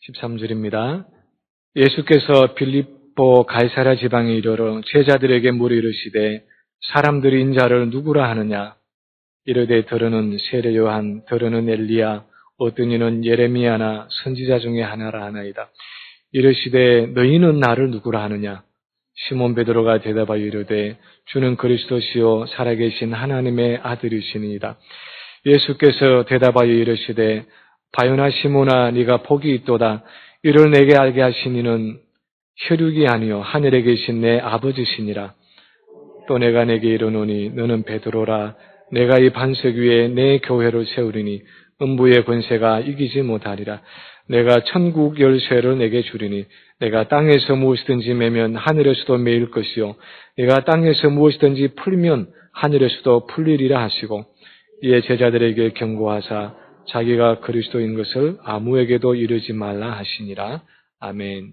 13절입니다. 예수께서 빌립보 가이사랴 지방에 이르러 제자들에게 물어 이르시되 사람들이 인자를 누구라 하느냐? 이르되 더러는 세례 요한, 더러는 엘리야, 어떤 이는 예레미야나 선지자 중에 하나라 하나이다. 이르시되 너희는 나를 누구라 하느냐? 시몬 베드로가 대답하여 이르되 주는 그리스도시요 살아계신 하나님의 아들이시니이다. 예수께서 대답하여 이르시되 바요나 시몬아 네가 복이 있도다. 이를 내게 알게 하신 이는 혈육이 아니요 하늘에 계신 내 아버지시니라. 또 내가 내게 이르노니 너는 베드로라. 내가 이 반석 위에 내 교회를 세우리니 음부의 권세가 이기지 못하리라. 내가 천국 열쇠를 내게 주리니 내가 땅에서 무엇이든지 매면 하늘에서도 매일 것이요 내가 땅에서 무엇이든지 풀면 하늘에서도 풀리리라 하시고 이에 제자들에게 경고하사 자기가 그리스도인 것을 아무에게도 이르지 말라 하시니라. 아멘.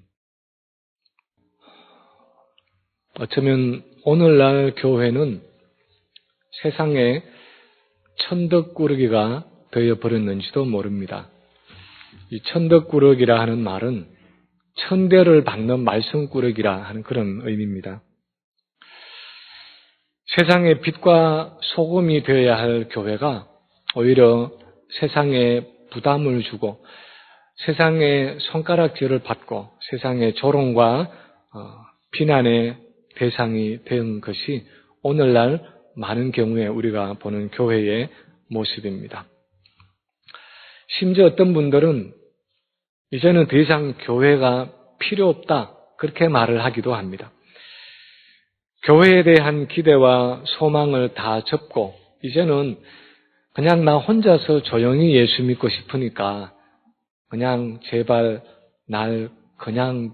어쩌면 오늘날 교회는 세상에 천덕꾸러기가 되어버렸는지도 모릅니다. 이 천덕꾸러기라 하는 말은 천대를 받는 말썽꾸러기라 하는 그런 의미입니다. 세상의 빛과 소금이 되어야 할 교회가 오히려 세상에 부담을 주고 세상의 손가락질을 받고 세상의 조롱과 비난의 대상이 된 것이 오늘날 많은 경우에 우리가 보는 교회의 모습입니다. 심지어 어떤 분들은 이제는 더 이상 교회가 필요 없다 그렇게 말을 하기도 합니다. 교회에 대한 기대와 소망을 다 접고 이제는 그냥 나 혼자서 조용히 예수 믿고 싶으니까 그냥 제발 날 그냥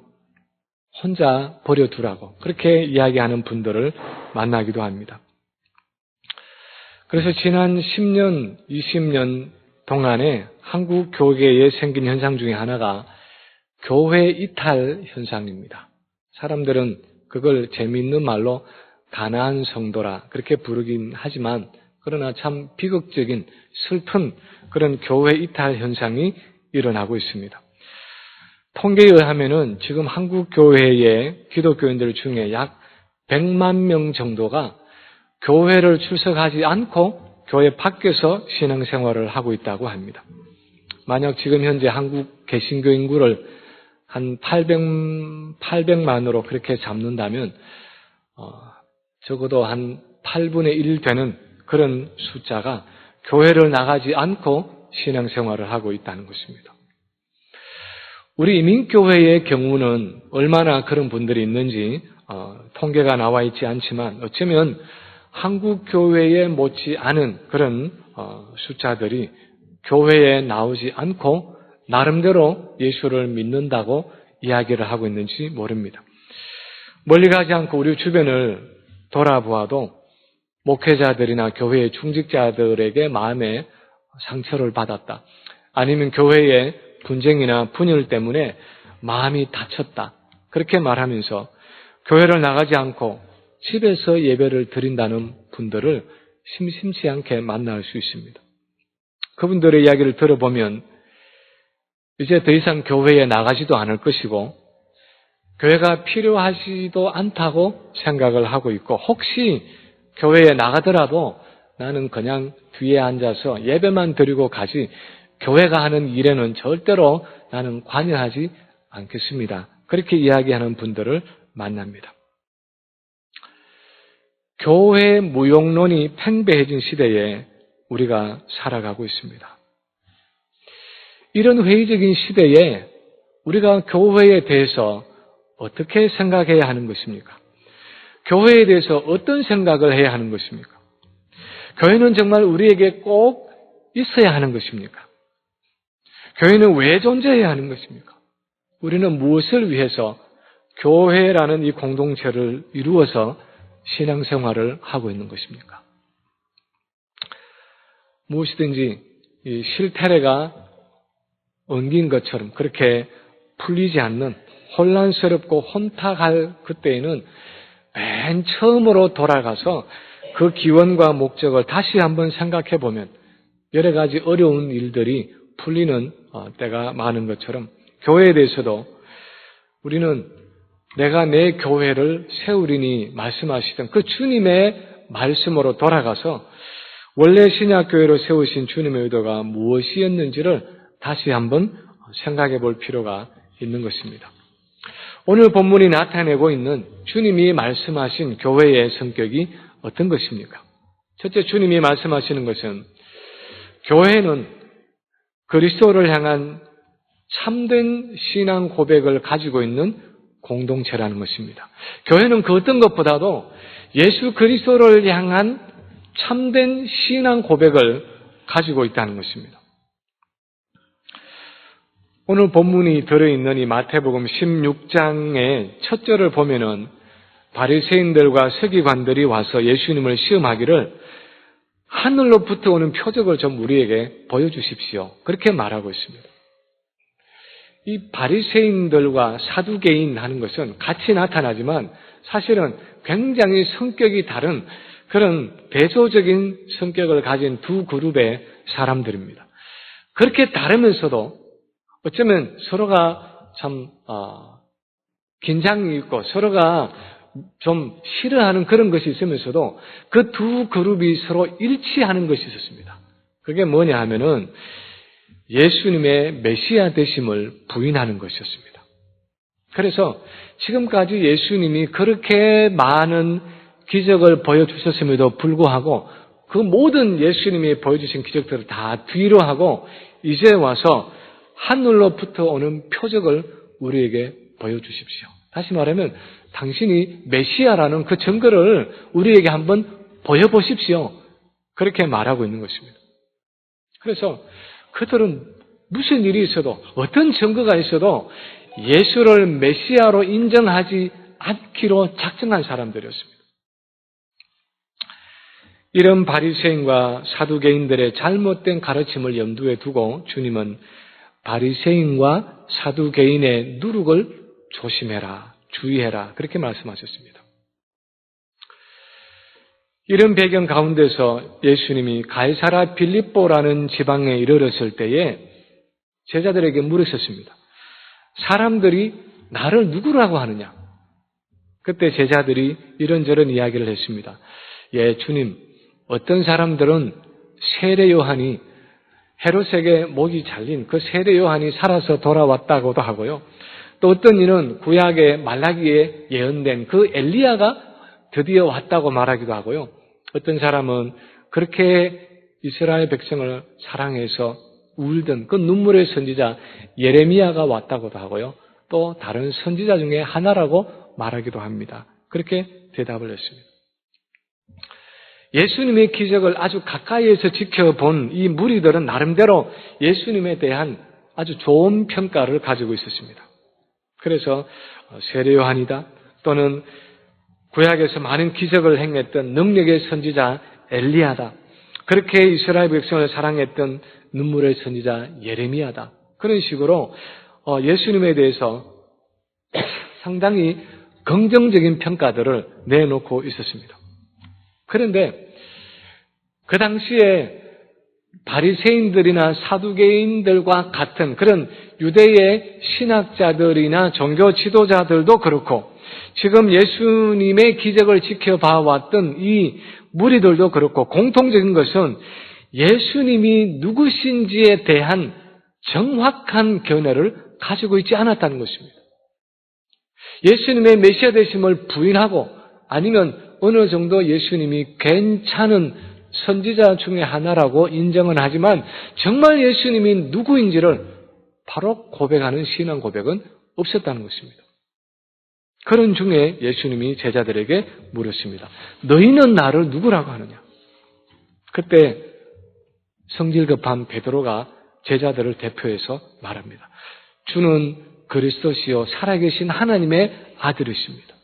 혼자 버려두라고 그렇게 이야기하는 분들을 만나기도 합니다. 그래서 지난 10년, 20년 동안에 한국 교계에 생긴 현상 중에 하나가 교회 이탈 현상입니다. 사람들은 그걸 재미있는 말로 가난한 성도라 그렇게 부르긴 하지만 그러나 참 비극적인 슬픈 그런 교회 이탈 현상이 일어나고 있습니다. 통계에 의하면은 지금 한국 교회의 기독교인들 중에 약 100만 명 정도가 교회를 출석하지 않고 교회 밖에서 신앙생활을 하고 있다고 합니다. 만약 지금 현재 한국 개신교 인구를 한 800만으로 그렇게 잡는다면 적어도 한 8분의 1 되는 그런 숫자가 교회를 나가지 않고 신앙생활을 하고 있다는 것입니다. 우리 이민교회의 경우는 얼마나 그런 분들이 있는지 통계가 나와 있지 않지만 어쩌면 한국 교회에 못지 않은 그런 숫자들이 교회에 나오지 않고 나름대로 예수를 믿는다고 이야기를 하고 있는지 모릅니다. 멀리 가지 않고 우리 주변을 돌아보아도 목회자들이나 교회의 중직자들에게 마음에 상처를 받았다. 아니면 교회의 분쟁이나 분열 때문에 마음이 다쳤다. 그렇게 말하면서 교회를 나가지 않고 집에서 예배를 드린다는 분들을 심심치 않게 만날 수 있습니다. 그분들의 이야기를 들어보면 이제 더 이상 교회에 나가지도 않을 것이고 교회가 필요하지도 않다고 생각을 하고 있고 혹시 교회에 나가더라도 나는 그냥 뒤에 앉아서 예배만 드리고 가지 교회가 하는 일에는 절대로 나는 관여하지 않겠습니다. 그렇게 이야기하는 분들을 만납니다. 교회 무용론이 팽배해진 시대에 우리가 살아가고 있습니다. 이런 회의적인 시대에 우리가 교회에 대해서 어떻게 생각해야 하는 것입니까? 교회에 대해서 어떤 생각을 해야 하는 것입니까? 교회는 정말 우리에게 꼭 있어야 하는 것입니까? 교회는 왜 존재해야 하는 것입니까? 우리는 무엇을 위해서 교회라는 이 공동체를 이루어서 신앙생활을 하고 있는 것입니까? 무엇이든지 이 실타래가 엉긴 것처럼 그렇게 풀리지 않는 혼란스럽고 혼탁할 그때에는 맨 처음으로 돌아가서 그 기원과 목적을 다시 한번 생각해 보면 여러 가지 어려운 일들이 풀리는 때가 많은 것처럼 교회에 대해서도 우리는 내가 내 교회를 세우리니 말씀하시던 그 주님의 말씀으로 돌아가서 원래 신약교회로 세우신 주님의 의도가 무엇이었는지를 다시 한번 생각해 볼 필요가 있는 것입니다. 오늘 본문이 나타내고 있는 주님이 말씀하신 교회의 성격이 어떤 것입니까? 첫째, 주님이 말씀하시는 것은 교회는 그리스도를 향한 참된 신앙 고백을 가지고 있는 공동체라는 것입니다. 교회는 그 어떤 것보다도 예수 그리스도를 향한 참된 신앙 고백을 가지고 있다는 것입니다. 오늘 본문이 들어있는 이 마태복음 16장의 첫 절을 보면은 바리새인들과 서기관들이 와서 예수님을 시험하기를 하늘로부터 오는 표적을 좀 우리에게 보여주십시오. 그렇게 말하고 있습니다. 이 바리새인들과 사두개인 하는 것은 같이 나타나지만 사실은 굉장히 성격이 다른 그런 대조적인 성격을 가진 두 그룹의 사람들입니다. 그렇게 다르면서도 어쩌면 서로가 참 긴장이 있고 서로가 좀 싫어하는 그런 것이 있으면서도 그 두 그룹이 서로 일치하는 것이 있었습니다. 그게 뭐냐 하면은 예수님의 메시아 되심을 부인하는 것이었습니다. 그래서 지금까지 예수님이 그렇게 많은 기적을 보여주셨음에도 불구하고 그 모든 예수님이 보여주신 기적들을 다 뒤로 하고 이제 와서 하늘로부터 오는 표적을 우리에게 보여주십시오. 다시 말하면 당신이 메시아라는 그 증거를 우리에게 한번 보여보십시오. 그렇게 말하고 있는 것입니다. 그래서 그들은 무슨 일이 있어도 어떤 증거가 있어도 예수를 메시아로 인정하지 않기로 작정한 사람들이었습니다. 이런 바리새인과 사두개인들의 잘못된 가르침을 염두에 두고 주님은 바리새인과 사두개인의 누룩을 조심해라, 주의해라 그렇게 말씀하셨습니다. 이런 배경 가운데서 예수님이 가이사라 빌립보라는 지방에 이르렀을 때에 제자들에게 물으셨습니다. 사람들이 나를 누구라고 하느냐? 그때 제자들이 이런저런 이야기를 했습니다. 예, 주님, 어떤 사람들은 세례 요한이 헤롯에게 목이 잘린 그 세례 요한이 살아서 돌아왔다고도 하고요. 또 어떤 이는 구약의 말라기에 예언된 그 엘리야가 드디어 왔다고 말하기도 하고요. 어떤 사람은 그렇게 이스라엘 백성을 사랑해서 울던 그 눈물의 선지자 예레미야가 왔다고도 하고요. 또 다른 선지자 중에 하나라고 말하기도 합니다. 그렇게 대답을 했습니다. 예수님의 기적을 아주 가까이에서 지켜본 이 무리들은 나름대로 예수님에 대한 아주 좋은 평가를 가지고 있었습니다. 그래서 세례 요한이다 또는 구약에서 많은 기적을 행했던 능력의 선지자 엘리야다. 그렇게 이스라엘 백성을 사랑했던 눈물의 선지자 예레미야다. 그런 식으로 예수님에 대해서 상당히 긍정적인 평가들을 내놓고 있었습니다. 그런데 그 당시에 바리새인들이나 사두개인들과 같은 그런 유대의 신학자들이나 종교 지도자들도 그렇고 지금 예수님의 기적을 지켜봐왔던 이 무리들도 그렇고 공통적인 것은 예수님이 누구신지에 대한 정확한 견해를 가지고 있지 않았다는 것입니다. 예수님의 메시아 되심을 부인하고 아니면 어느 정도 예수님이 괜찮은 선지자 중에 하나라고 인정은 하지만 정말 예수님이 누구인지를 바로 고백하는 신앙 고백은 없었다는 것입니다. 그런 중에 예수님이 제자들에게 물었습니다. 너희는 나를 누구라고 하느냐? 그때 성질급한 베드로가 제자들을 대표해서 말합니다. 주는 그리스도시요 살아계신 하나님의 아들이십니다.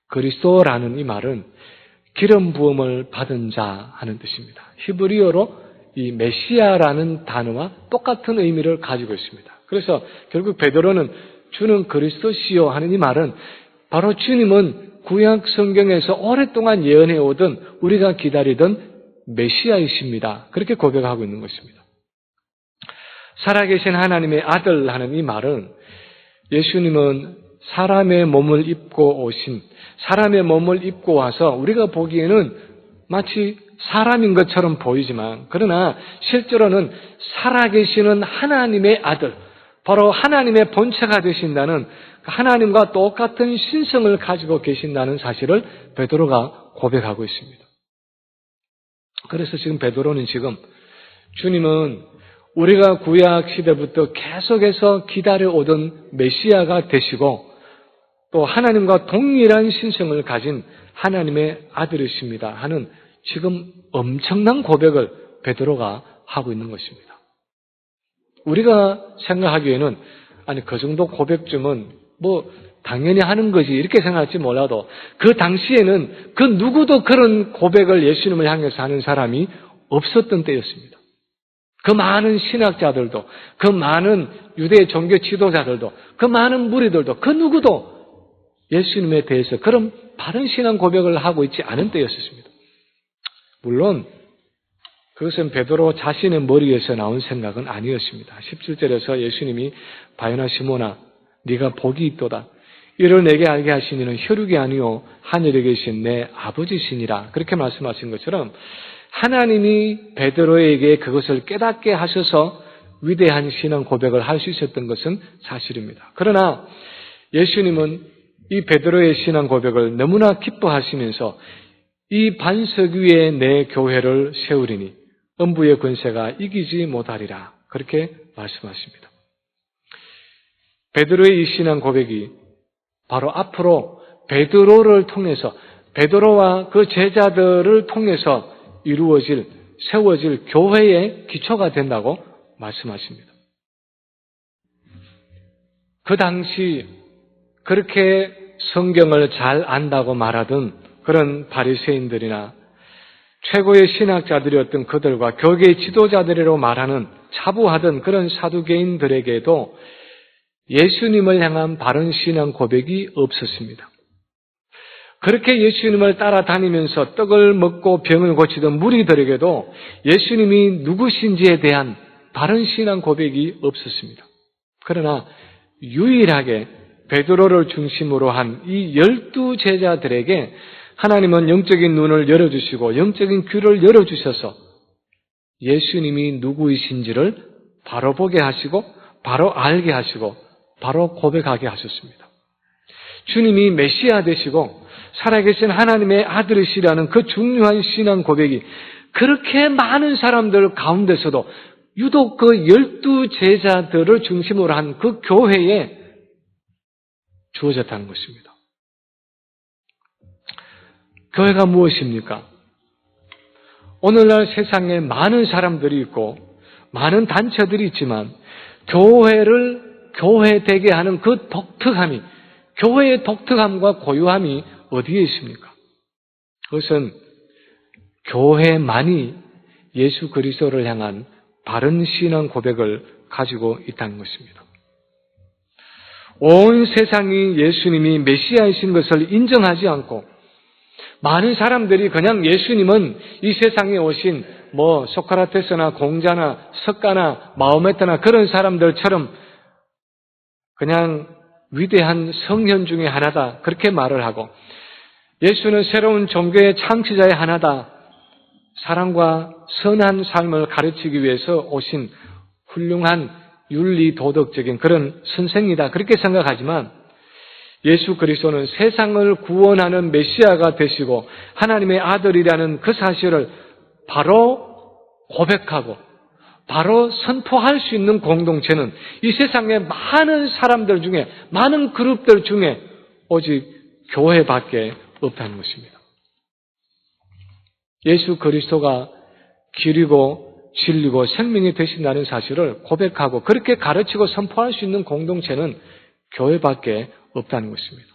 그리스도라는 이 말은 기름 부음을 받은 자 하는 뜻입니다. 히브리어로 이 메시아라는 단어와 똑같은 의미를 가지고 있습니다. 그래서 결국 베드로는 주는 그리스도시요 하는 이 말은 바로 주님은 구약 성경에서 오랫동안 예언해 오던 우리가 기다리던 메시아이십니다. 그렇게 고백하고 있는 것입니다. 살아계신 하나님의 아들 하는 이 말은 예수님은 사람의 몸을 입고 오신, 사람의 몸을 입고 와서 우리가 보기에는 마치 사람인 것처럼 보이지만, 그러나 실제로는 살아계시는 하나님의 아들, 바로 하나님의 본체가 되신다는, 하나님과 똑같은 신성을 가지고 계신다는 사실을 베드로가 고백하고 있습니다. 그래서 지금 베드로는 지금 주님은 우리가 구약 시대부터 계속해서 기다려오던 메시아가 되시고 또 하나님과 동일한 신성을 가진 하나님의 아들이십니다 하는 지금 엄청난 고백을 베드로가 하고 있는 것입니다. 우리가 생각하기에는 아니 그 정도 고백쯤은 당연히 하는 거지 이렇게 생각할지 몰라도 그 당시에는 그 누구도 그런 고백을 예수님을 향해서 하는 사람이 없었던 때였습니다. 그 많은 신학자들도, 그 많은 유대 종교 지도자들도, 그 많은 무리들도 그 누구도 예수님에 대해서 그런 바른 신앙 고백을 하고 있지 않은 때였습니다. 물론 그것은 베드로 자신의 머리에서 나온 생각은 아니었습니다. 17절에서 예수님이 바요나 시몬아 네가 복이 있도다. 이를 내게 알게 하신 이는 혈육이 아니요 하늘에 계신 내 아버지시니라. 그렇게 말씀하신 것처럼 하나님이 베드로에게 그것을 깨닫게 하셔서 위대한 신앙 고백을 할 수 있었던 것은 사실입니다. 그러나 예수님은 이 베드로의 신앙 고백을 너무나 기뻐하시면서 이 반석 위에 내 교회를 세우리니 음부의 권세가 이기지 못하리라. 그렇게 말씀하십니다. 베드로의 이 신앙 고백이 바로 앞으로 베드로를 통해서 베드로와 그 제자들을 통해서 이루어질, 세워질 교회의 기초가 된다고 말씀하십니다. 그 당시 그렇게 성경을 잘 안다고 말하던 그런 바리새인들이나 최고의 신학자들이었던 그들과 교계의 지도자들이라고 말하는 차부하던 그런 사두개인들에게도 예수님을 향한 바른 신앙 고백이 없었습니다. 그렇게 예수님을 따라다니면서 떡을 먹고 병을 고치던 무리들에게도 예수님이 누구신지에 대한 바른 신앙 고백이 없었습니다. 그러나 유일하게 베드로를 중심으로 한 이 12 제자들에게 하나님은 영적인 눈을 열어주시고 영적인 귀를 열어주셔서 예수님이 누구이신지를 바로 보게 하시고 바로 알게 하시고 바로 고백하게 하셨습니다. 주님이 메시아 되시고 살아계신 하나님의 아들이시라는 그 중요한 신앙 고백이 그렇게 많은 사람들 가운데서도 유독 그 12 제자들을 중심으로 한 그 교회에 주어졌다는 것입니다. 교회가 무엇입니까? 오늘날 세상에 많은 사람들이 있고 많은 단체들이 있지만 교회를 교회되게 하는 그 독특함이, 교회의 독특함과 고유함이 어디에 있습니까? 그것은 교회만이 예수 그리스도를 향한 바른 신앙 고백을 가지고 있다는 것입니다. 온 세상이 예수님이 메시아이신 것을 인정하지 않고 많은 사람들이 그냥 예수님은 이 세상에 오신 소크라테스나 공자나 석가나 마호메트나 그런 사람들처럼 그냥 위대한 성현 중에 하나다 그렇게 말을 하고 예수는 새로운 종교의 창시자의 하나다, 사랑과 선한 삶을 가르치기 위해서 오신 훌륭한 윤리 도덕적인 그런 선생이다 그렇게 생각하지만 예수 그리스도는 세상을 구원하는 메시아가 되시고 하나님의 아들이라는 그 사실을 바로 고백하고 바로 선포할 수 있는 공동체는 이 세상의 많은 사람들 중에, 많은 그룹들 중에 오직 교회밖에 없다는 것입니다. 예수 그리스도가 길이고 진리고 생명이 되신다는 사실을 고백하고 그렇게 가르치고 선포할 수 있는 공동체는 교회밖에 없다는 것입니다.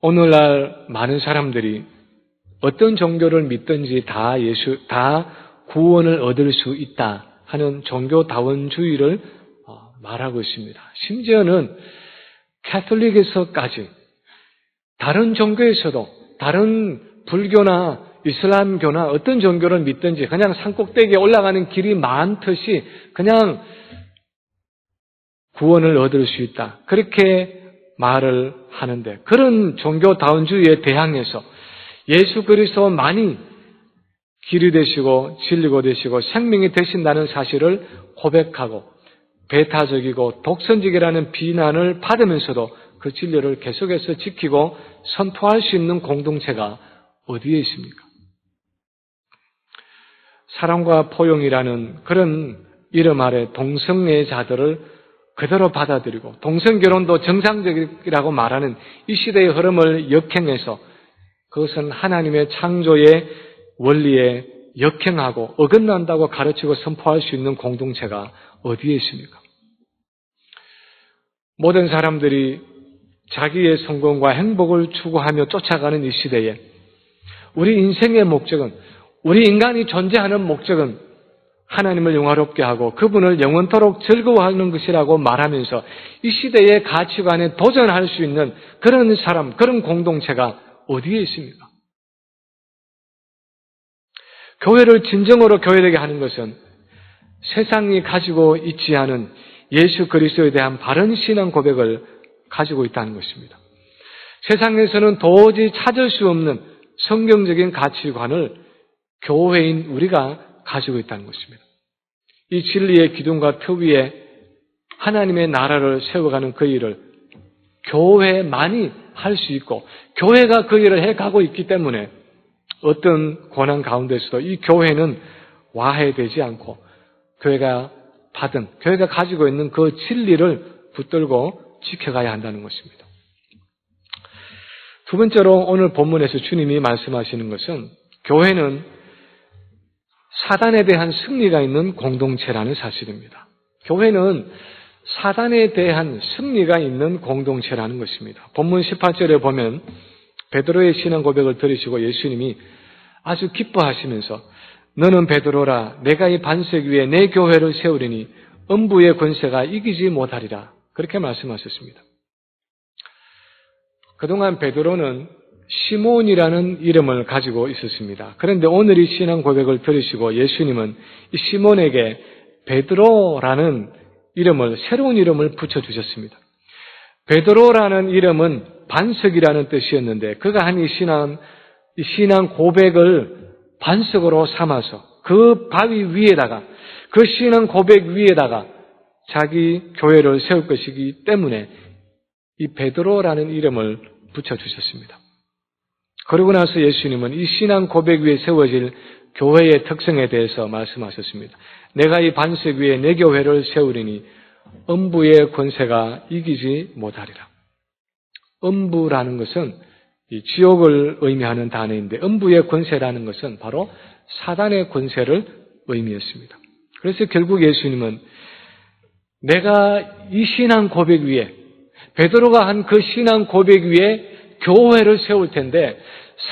오늘날 많은 사람들이 어떤 종교를 믿든지 다 구원을 얻을 수 있다 하는 종교다원주의를 말하고 있습니다. 심지어는 캐톨릭에서까지 다른 종교에서도, 다른 불교나 이슬람교나 어떤 종교를 믿든지 그냥 산꼭대기에 올라가는 길이 많듯이 그냥 구원을 얻을 수 있다. 그렇게 말을 하는데 그런 종교다운주의에 대항해서 예수 그리스도만이 길이 되시고 진리가 되시고 생명이 되신다는 사실을 고백하고 배타적이고 독선적이라는 비난을 받으면서도 그 진리를 계속해서 지키고 선포할 수 있는 공동체가 어디에 있습니까? 사랑과 포용이라는 그런 이름 아래 동성애자들을 그대로 받아들이고 동성결혼도 정상적이라고 말하는 이 시대의 흐름을 역행해서 그것은 하나님의 창조의 원리에 역행하고 어긋난다고 가르치고 선포할 수 있는 공동체가 어디에 있습니까? 모든 사람들이 자기의 성공과 행복을 추구하며 쫓아가는 이 시대에 우리 인생의 목적은, 우리 인간이 존재하는 목적은 하나님을 영화롭게 하고 그분을 영원토록 즐거워하는 것이라고 말하면서 이 시대의 가치관에 도전할 수 있는 그런 사람, 그런 공동체가 어디에 있습니까? 교회를 진정으로 교회되게 하는 것은 세상이 가지고 있지 않은 예수 그리스도에 대한 바른 신앙 고백을 가지고 있다는 것입니다. 세상에서는 도저히 찾을 수 없는 성경적인 가치관을 교회인 우리가 가지고 있다는 것입니다. 이 진리의 기둥과 표 위에 하나님의 나라를 세워가는 그 일을 교회만이 할 수 있고 교회가 그 일을 해가고 있기 때문에 어떤 고난 가운데서도 이 교회는 와해되지 않고 교회가 가지고 있는 그 진리를 붙들고 지켜가야 한다는 것입니다. 두 번째로 오늘 본문에서 주님이 말씀하시는 것은 교회는 사단에 대한 승리가 있는 공동체라는 사실입니다. 교회는 사단에 대한 승리가 있는 공동체라는 것입니다. 본문 18절에 보면 베드로의 신앙 고백을 들으시고 예수님이 아주 기뻐하시면서 너는 베드로라 내가 이 반석 위에 내 교회를 세우리니 음부의 권세가 이기지 못하리라 그렇게 말씀하셨습니다. 그동안 베드로는 시몬이라는 이름을 가지고 있었습니다. 그런데 오늘 이 신앙 고백을 들으시고 예수님은 이 시몬에게 베드로라는 이름을 새로운 이름을 붙여주셨습니다. 베드로라는 이름은 반석이라는 뜻이었는데 그가 한 이 신앙 고백을 반석으로 삼아서 그 바위 위에다가 그 신앙 고백 위에다가 자기 교회를 세울 것이기 때문에 이 베드로라는 이름을 붙여주셨습니다. 그러고 나서 예수님은 이 신앙 고백 위에 세워질 교회의 특성에 대해서 말씀하셨습니다. 내가 이 반석 위에 내 교회를 세우리니 음부의 권세가 이기지 못하리라. 음부라는 것은 이 지옥을 의미하는 단어인데 음부의 권세라는 것은 바로 사단의 권세를 의미했습니다. 그래서 결국 예수님은 내가 이 신앙 고백 위에 베드로가 한 그 신앙 고백 위에 교회를 세울 텐데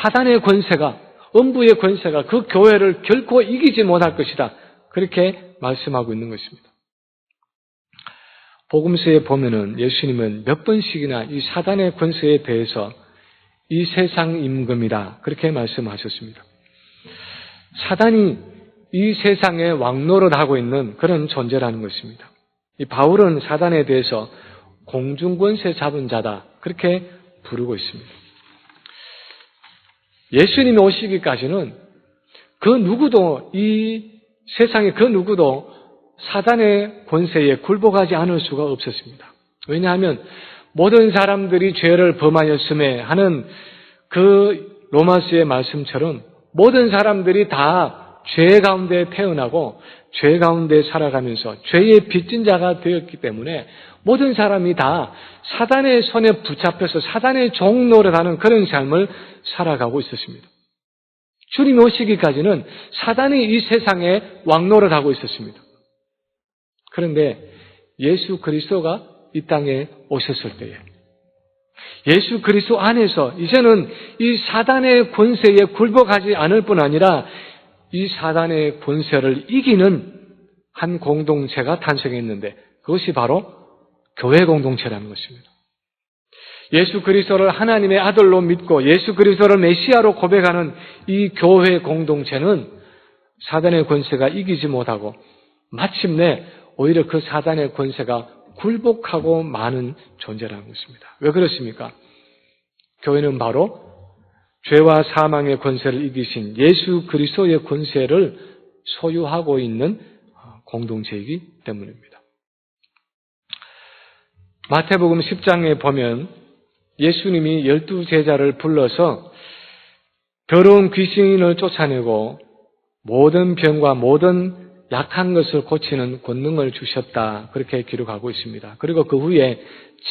사단의 권세가 음부의 권세가 그 교회를 결코 이기지 못할 것이다. 그렇게 말씀하고 있는 것입니다. 복음서에 보면은 예수님은 몇 번씩이나 이 사단의 권세에 대해서 이 세상 임금이다. 그렇게 말씀하셨습니다. 사단이 이 세상에 왕노릇하고 있는 그런 존재라는 것입니다. 이 바울은 사단에 대해서 공중권세 잡은 자다. 그렇게 부르고 있습니다. 예수님이 오시기까지는 그 누구도 이 세상에 그 누구도 사단의 권세에 굴복하지 않을 수가 없었습니다. 왜냐하면 모든 사람들이 죄를 범하였음에 하는 그 로마서의 말씀처럼 모든 사람들이 다 죄 가운데 태어나고 죄 가운데 살아가면서 죄의 빚진 자가 되었기 때문에 모든 사람이 다 사단의 손에 붙잡혀서 사단의 종노릇하는 그런 삶을 살아가고 있었습니다. 주님이 오시기까지는 사단이 이 세상에 왕노릇하고 있었습니다. 그런데 예수 그리스도가 이 땅에 오셨을 때에 예수 그리스도 안에서 이제는 이 사단의 권세에 굴복하지 않을 뿐 아니라 이 사단의 권세를 이기는 한 공동체가 탄생했는데 그것이 바로 교회 공동체라는 것입니다. 예수 그리스도를 하나님의 아들로 믿고 예수 그리스도를 메시아로 고백하는 이 교회 공동체는 사단의 권세가 이기지 못하고 마침내 오히려 그 사단의 권세가 굴복하고 마는 존재라는 것입니다. 왜 그렇습니까? 교회는 바로 죄와 사망의 권세를 이기신 예수 그리스도의 권세를 소유하고 있는 공동체이기 때문입니다. 마태복음 10장에 보면 예수님이 12제자를 불러서 더러운 귀신을 쫓아내고 모든 병과 모든 약한 것을 고치는 권능을 주셨다. 그렇게 기록하고 있습니다. 그리고 그 후에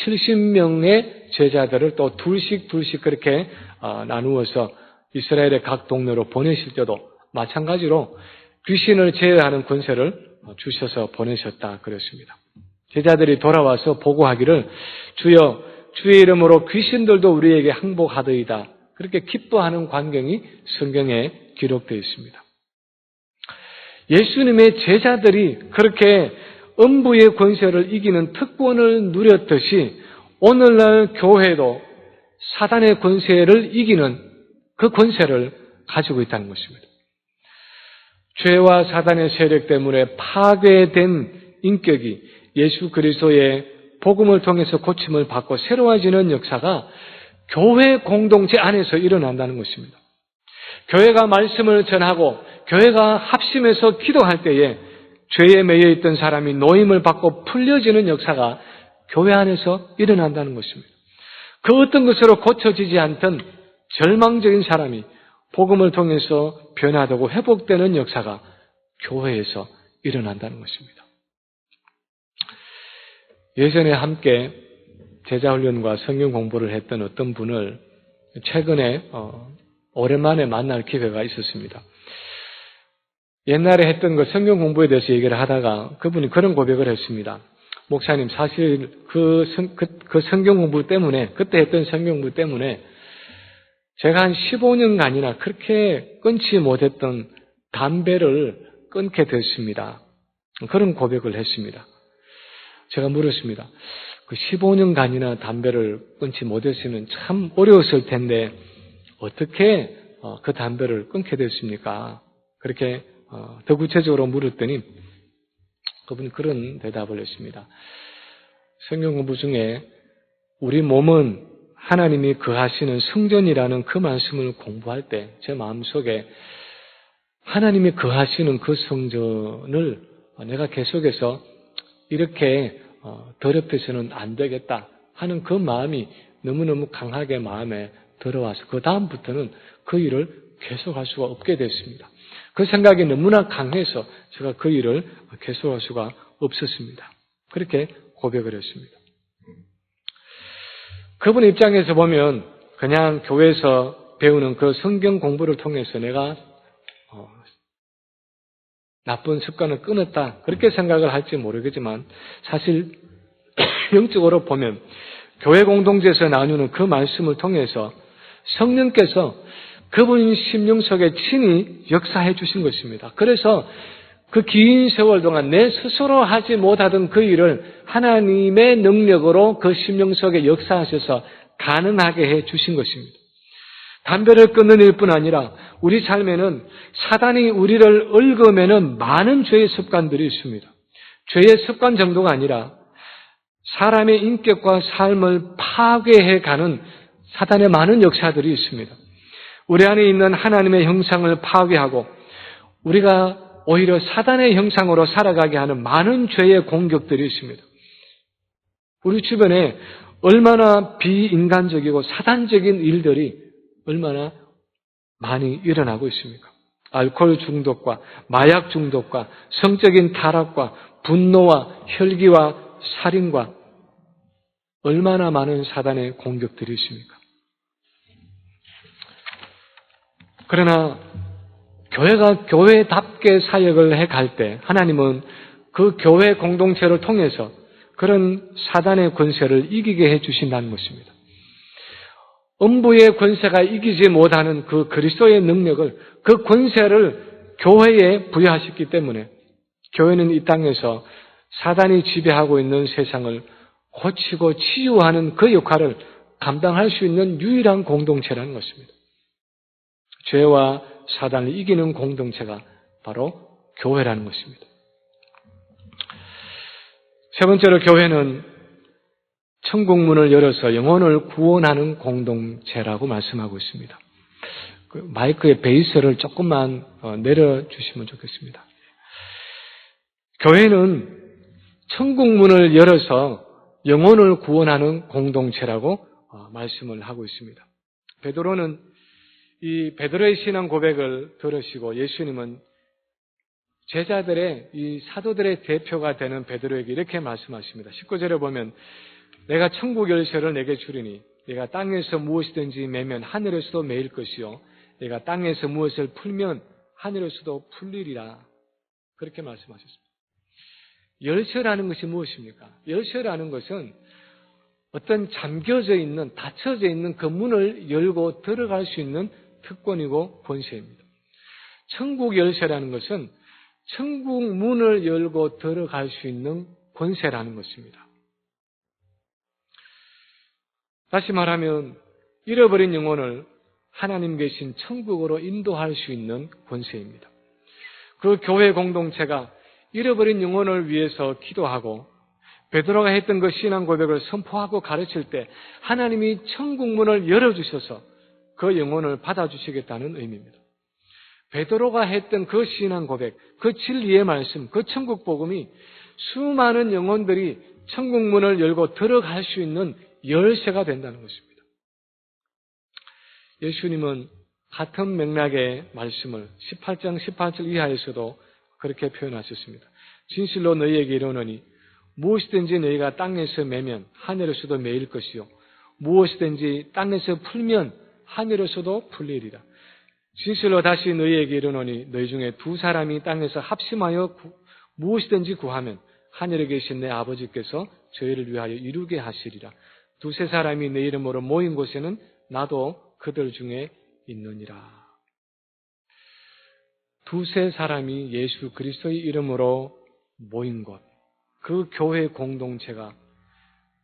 70명의 제자들을 또 둘씩 그렇게 나누어서 이스라엘의 각 동네로 보내실 때도 마찬가지로 귀신을 제어하는 권세를 주셔서 보내셨다. 그랬습니다. 제자들이 돌아와서 보고하기를 주여 주의 이름으로 귀신들도 우리에게 항복하더이다. 그렇게 기뻐하는 광경이 성경에 기록되어 있습니다. 예수님의 제자들이 그렇게 음부의 권세를 이기는 특권을 누렸듯이 오늘날 교회도 사단의 권세를 이기는 그 권세를 가지고 있다는 것입니다. 죄와 사단의 세력 때문에 파괴된 인격이 예수 그리스도의 복음을 통해서 고침을 받고 새로워지는 역사가 교회 공동체 안에서 일어난다는 것입니다. 교회가 말씀을 전하고 교회가 합심해서 기도할 때에 죄에 매여 있던 사람이 노임을 받고 풀려지는 역사가 교회 안에서 일어난다는 것입니다. 그 어떤 것으로 고쳐지지 않던 절망적인 사람이 복음을 통해서 변화되고 회복되는 역사가 교회에서 일어난다는 것입니다. 예전에 함께 제자훈련과 성경 공부를 했던 어떤 분을 최근에 오랜만에 만날 기회가 있었습니다. 옛날에 했던 그 성경 공부에 대해서 얘기를 하다가 그분이 그런 고백을 했습니다. 목사님, 사실 그 성경 공부 때문에, 그때 했던 성경 공부 때문에 제가 한 15년간이나 그렇게 끊지 못했던 담배를 끊게 됐습니다. 그런 고백을 했습니다. 제가 물었습니다. 그 15년간이나 담배를 끊지 못했으면 참 어려웠을 텐데 어떻게 그 담배를 끊게 됐습니까? 그렇게 더 구체적으로 물었더니 그분이 그런 대답을 했습니다. 성경 공부 중에 우리 몸은 하나님이 거하시는 성전이라는 그 말씀을 공부할 때 제 마음속에 하나님이 거하시는 그 성전을 내가 계속해서 이렇게 더럽혀서는 안 되겠다 하는 그 마음이 너무너무 강하게 마음에 들어와서 그 다음부터는 그 일을 계속할 수가 없게 됐습니다. 그 생각이 너무나 강해서 제가 그 일을 계속할 수가 없었습니다. 그렇게 고백을 했습니다. 그분 입장에서 보면 그냥 교회에서 배우는 그 성경 공부를 통해서 내가 나쁜 습관을 끊었다 그렇게 생각을 할지 모르겠지만 사실 영적으로 보면 교회 공동체에서 나누는 그 말씀을 통해서 성령께서 그분 심령 속에 친히 역사해 주신 것입니다. 그래서 그 긴 세월 동안 내 스스로 하지 못하던 그 일을 하나님의 능력으로 그 심령 속에 역사하셔서 가능하게 해 주신 것입니다. 담배를 끊는 일뿐 아니라 우리 삶에는 사단이 우리를 얽으면은 많은 죄의 습관들이 있습니다. 죄의 습관 정도가 아니라 사람의 인격과 삶을 파괴해가는 사단의 많은 역사들이 있습니다. 우리 안에 있는 하나님의 형상을 파괴하고 우리가 오히려 사단의 형상으로 살아가게 하는 많은 죄의 공격들이 있습니다. 우리 주변에 얼마나 비인간적이고 사단적인 일들이 얼마나 많이 일어나고 있습니까? 알코올 중독과 마약 중독과 성적인 타락과 분노와 혈기와 살인과 얼마나 많은 사단의 공격들이 있습니까? 그러나 교회가 교회답게 사역을 해갈 때 하나님은 그 교회 공동체를 통해서 그런 사단의 권세를 이기게 해주신다는 것입니다. 음부의 권세가 이기지 못하는 그 그리스도의 능력을, 그 권세를 교회에 부여하셨기 때문에 교회는 이 땅에서 사단이 지배하고 있는 세상을 고치고 치유하는 그 역할을 감당할 수 있는 유일한 공동체라는 것입니다. 죄와 사단을 이기는 공동체가 바로 교회라는 것입니다. 세 번째로 교회는 천국 문을 열어서 영혼을 구원하는 공동체라고 말씀하고 있습니다. 그 마이크의 베이스를 조금만 내려주시면 좋겠습니다. 교회는 천국 문을 열어서 영혼을 구원하는 공동체라고 말씀을 하고 있습니다. 베드로는 이 베드로의 신앙 고백을 들으시고 예수님은 제자들의 이 사도들의 대표가 되는 베드로에게 이렇게 말씀하십니다. 19절에 보면 내가 천국 열쇠를 내게 주리니 내가 땅에서 무엇이든지 매면 하늘에서도 매일 것이요 내가 땅에서 무엇을 풀면 하늘에서도 풀리리라. 그렇게 말씀하셨습니다. 열쇠라는 것이 무엇입니까? 열쇠라는 것은 어떤 잠겨져 있는, 닫혀져 있는 그 문을 열고 들어갈 수 있는 특권이고 권세입니다. 천국 열쇠라는 것은 천국 문을 열고 들어갈 수 있는 권세라는 것입니다. 다시 말하면 잃어버린 영혼을 하나님 계신 천국으로 인도할 수 있는 권세입니다. 그 교회 공동체가 잃어버린 영혼을 위해서 기도하고 베드로가 했던 그 신앙 고백을 선포하고 가르칠 때 하나님이 천국 문을 열어주셔서 그 영혼을 받아주시겠다는 의미입니다. 베드로가 했던 그 신앙 고백, 그 진리의 말씀, 그 천국 복음이 수많은 영혼들이 천국 문을 열고 들어갈 수 있는 열쇠가 된다는 것입니다. 예수님은 같은 맥락의 말씀을 18장 18절 이하에서도 그렇게 표현하셨습니다. 진실로 너희에게 이르노니 무엇이든지 너희가 땅에서 매면 하늘에서도 매일 것이요 무엇이든지 땅에서 풀면 하늘에서도 풀리리라. 진실로 다시 너희에게 이르노니 너희 중에 두 사람이 땅에서 합심하여 무엇이든지 구하면 하늘에 계신 내 아버지께서 저희를 위하여 이루게 하시리라. 두세 사람이 내 이름으로 모인 곳에는 나도 그들 중에 있느니라. 두세 사람이 예수 그리스도의 이름으로 모인 곳, 그 교회 공동체가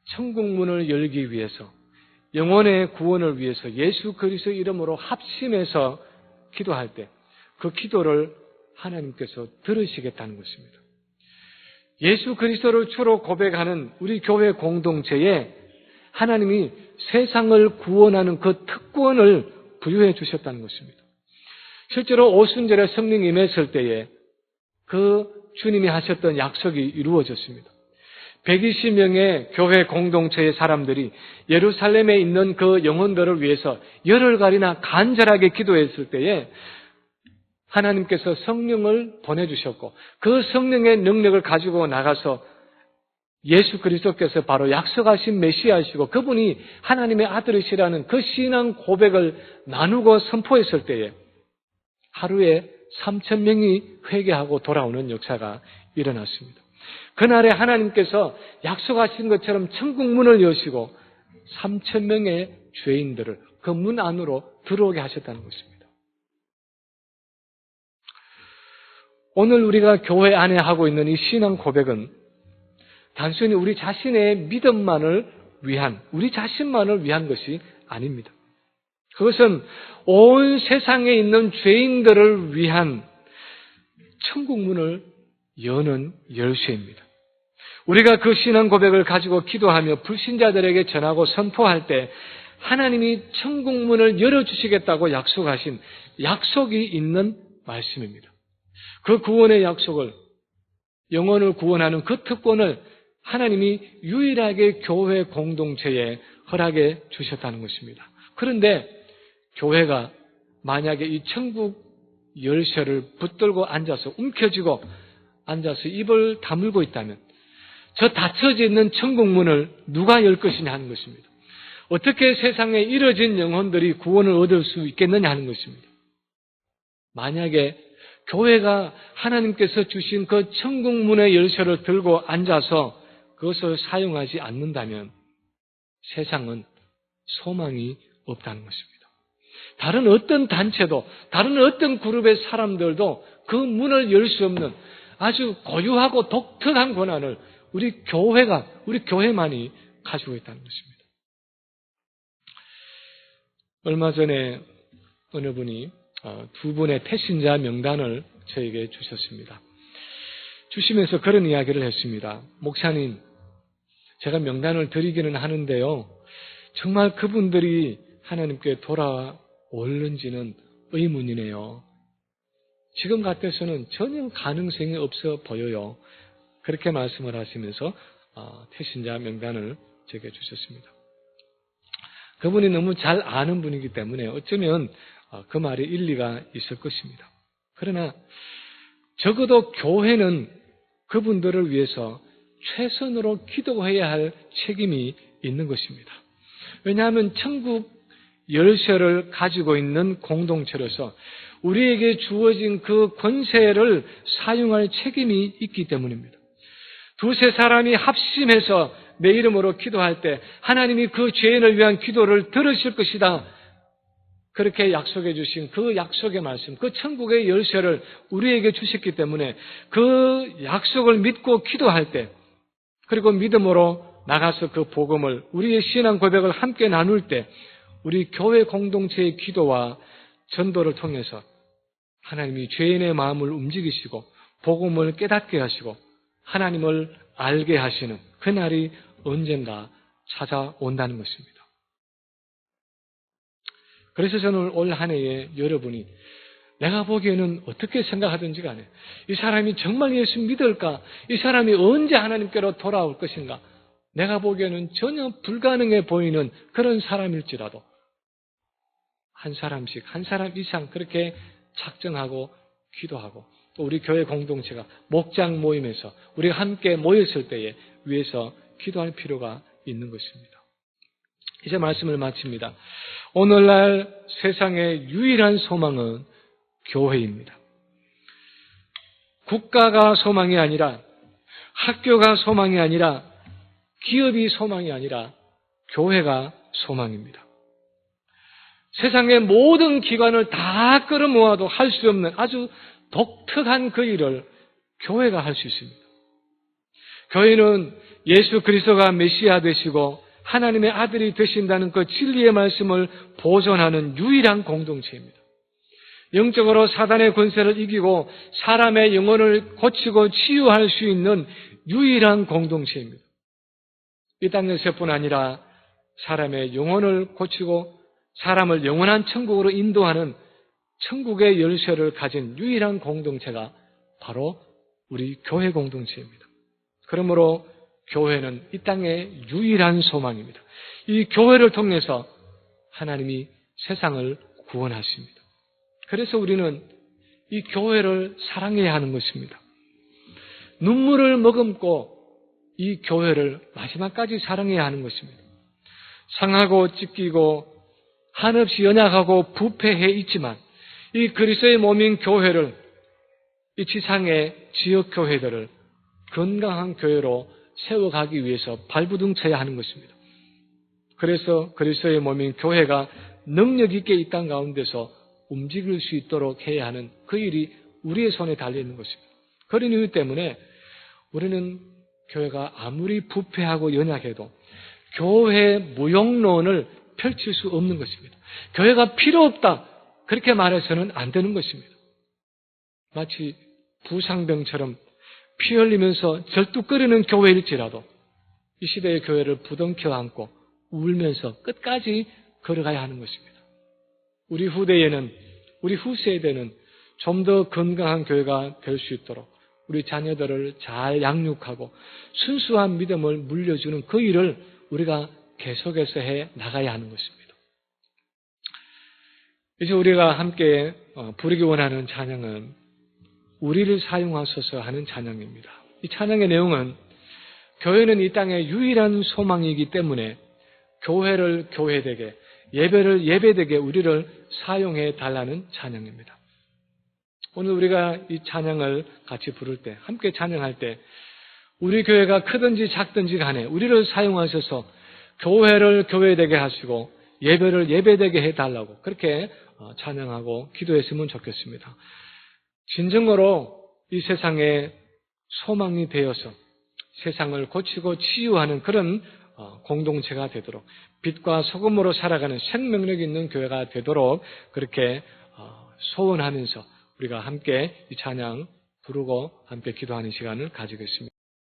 천국 문을 열기 위해서 영혼의 구원을 위해서 예수 그리스도의 이름으로 합심해서 기도할 때 그 기도를 하나님께서 들으시겠다는 것입니다. 예수 그리스도를 주로 고백하는 우리 교회 공동체에 하나님이 세상을 구원하는 그 특권을 부여해 주셨다는 것입니다. 실제로 오순절에 성령이 임했을 때에 그 주님이 하셨던 약속이 이루어졌습니다. 120명의 교회 공동체의 사람들이 예루살렘에 있는 그 영혼들을 위해서 열흘간이나 간절하게 기도했을 때에 하나님께서 성령을 보내주셨고 그 성령의 능력을 가지고 나가서 예수 그리스도께서 바로 약속하신 메시아이시고 그분이 하나님의 아들이시라는 그 신앙 고백을 나누고 선포했을 때에 하루에 3,000명이 회개하고 돌아오는 역사가 일어났습니다. 그날에 하나님께서 약속하신 것처럼 천국 문을 여시고 3,000명의 죄인들을 그 문 안으로 들어오게 하셨다는 것입니다. 오늘 우리가 교회 안에 하고 있는 이 신앙 고백은 단순히 우리 자신의 믿음만을 위한, 우리 자신만을 위한 것이 아닙니다. 그것은 온 세상에 있는 죄인들을 위한 천국 문을 여는 열쇠입니다. 우리가 그 신앙 고백을 가지고 기도하며 불신자들에게 전하고 선포할 때 하나님이 천국 문을 열어주시겠다고 약속하신 약속이 있는 말씀입니다. 그 구원의 약속을, 영혼을 구원하는 그 특권을 하나님이 유일하게 교회 공동체에 허락해 주셨다는 것입니다. 그런데 교회가 만약에 이 천국 열쇠를 붙들고 앉아서 움켜쥐고 앉아서 입을 다물고 있다면 저 닫혀져 있는 천국 문을 누가 열 것이냐 하는 것입니다. 어떻게 세상에 잃어진 영혼들이 구원을 얻을 수 있겠느냐 하는 것입니다. 만약에 교회가 하나님께서 주신 그 천국 문의 열쇠를 들고 앉아서 그것을 사용하지 않는다면 세상은 소망이 없다는 것입니다. 다른 어떤 단체도, 다른 어떤 그룹의 사람들도 그 문을 열 수 없는 아주 고유하고 독특한 권한을 우리 교회만이 가지고 있다는 것입니다. 얼마 전에 어느 분이 두 분의 태신자 명단을 저에게 주셨습니다. 주시면서 그런 이야기를 했습니다. 목사님, 제가 명단을 드리기는 하는데요. 정말 그분들이 하나님께 돌아올는지는 의문이네요. 지금 같아서는 전혀 가능성이 없어 보여요. 그렇게 말씀을 하시면서 태신자 명단을 제게 주셨습니다. 그분이 너무 잘 아는 분이기 때문에 어쩌면 그 말이 일리가 있을 것입니다. 그러나 적어도 교회는 그분들을 위해서 최선으로 기도해야 할 책임이 있는 것입니다. 왜냐하면 천국 열쇠를 가지고 있는 공동체로서 우리에게 주어진 그 권세를 사용할 책임이 있기 때문입니다. 두세 사람이 합심해서 내 이름으로 기도할 때 하나님이 그 죄인을 위한 기도를 들으실 것이다. 그렇게 약속해 주신 그 약속의 말씀, 그 천국의 열쇠를 우리에게 주셨기 때문에 그 약속을 믿고 기도할 때, 그리고 믿음으로 나가서 그 복음을, 우리의 신앙 고백을 함께 나눌 때 우리 교회 공동체의 기도와 전도를 통해서 하나님이 죄인의 마음을 움직이시고 복음을 깨닫게 하시고 하나님을 알게 하시는 그날이 언젠가 찾아온다는 것입니다. 그래서 저는 올 한 해에 여러분이 내가 보기에는 어떻게 생각하든지 간에 이 사람이 정말 예수 믿을까? 이 사람이 언제 하나님께로 돌아올 것인가? 내가 보기에는 전혀 불가능해 보이는 그런 사람일지라도 한 사람씩, 한 사람 이상 그렇게 작정하고 기도하고 또 우리 교회 공동체가 목장 모임에서 우리가 함께 모였을 때에 위해서 기도할 필요가 있는 것입니다. 이제 말씀을 마칩니다. 오늘날 세상의 유일한 소망은 교회입니다. 국가가 소망이 아니라, 학교가 소망이 아니라, 기업이 소망이 아니라 교회가 소망입니다. 세상의 모든 기관을 다 끌어모아도 할 수 없는 아주 독특한 그 일을 교회가 할 수 있습니다. 교회는 예수 그리스도가 메시아 되시고 하나님의 아들이 되신다는 그 진리의 말씀을 보존하는 유일한 공동체입니다. 영적으로 사단의 권세를 이기고 사람의 영혼을 고치고 치유할 수 있는 유일한 공동체입니다. 이 땅에서뿐 아니라 사람의 영혼을 고치고 사람을 영원한 천국으로 인도하는 천국의 열쇠를 가진 유일한 공동체가 바로 우리 교회 공동체입니다. 그러므로 교회는 이 땅의 유일한 소망입니다. 이 교회를 통해서 하나님이 세상을 구원하십니다. 그래서 우리는 이 교회를 사랑해야 하는 것입니다. 눈물을 머금고 이 교회를 마지막까지 사랑해야 하는 것입니다. 상하고 찢기고 한없이 연약하고 부패해 있지만 이 그리스도의 몸인 교회를, 이 지상의 지역 교회들을 건강한 교회로 세워가기 위해서 발부둥 쳐야 하는 것입니다. 그래서 그리스도의 몸인 교회가 능력 있게 이 땅 가운데서 움직일 수 있도록 해야 하는 그 일이 우리의 손에 달려있는 것입니다. 그런 이유 때문에 우리는 교회가 아무리 부패하고 연약해도 교회 무용론을 펼칠 수 없는 것입니다. 교회가 필요 없다, 그렇게 말해서는 안 되는 것입니다. 마치 부상병처럼 피 흘리면서 절뚝거리는 교회일지라도 이 시대의 교회를 부둥켜 안고 울면서 끝까지 걸어가야 하는 것입니다. 우리 후대에는, 우리 후세대는 좀 더 건강한 교회가 될 수 있도록 우리 자녀들을 잘 양육하고 순수한 믿음을 물려주는 그 일을 우리가 계속해서 해 나가야 하는 것입니다. 이제 우리가 함께 부르기 원하는 찬양은 우리를 사용하소서 하는 찬양입니다. 이 찬양의 내용은 교회는 이 땅의 유일한 소망이기 때문에 교회를 교회되게, 예배를 예배되게 우리를 사용해 달라는 찬양입니다. 오늘 우리가 이 찬양을 같이 부를 때, 함께 찬양할 때 우리 교회가 크든지 작든지 간에 우리를 사용하셔서 교회를 교회되게 하시고 예배를 예배되게 해달라고 그렇게 찬양하고 기도했으면 좋겠습니다. 진정으로 이 세상에 소망이 되어서 세상을 고치고 치유하는 그런 공동체가 되도록 빛과 소금으로 살아가는 생명력 있는 교회가 되도록 그렇게 소원하면서 우리가 함께 이 찬양 부르고 함께 기도하는 시간을 가지겠습니다.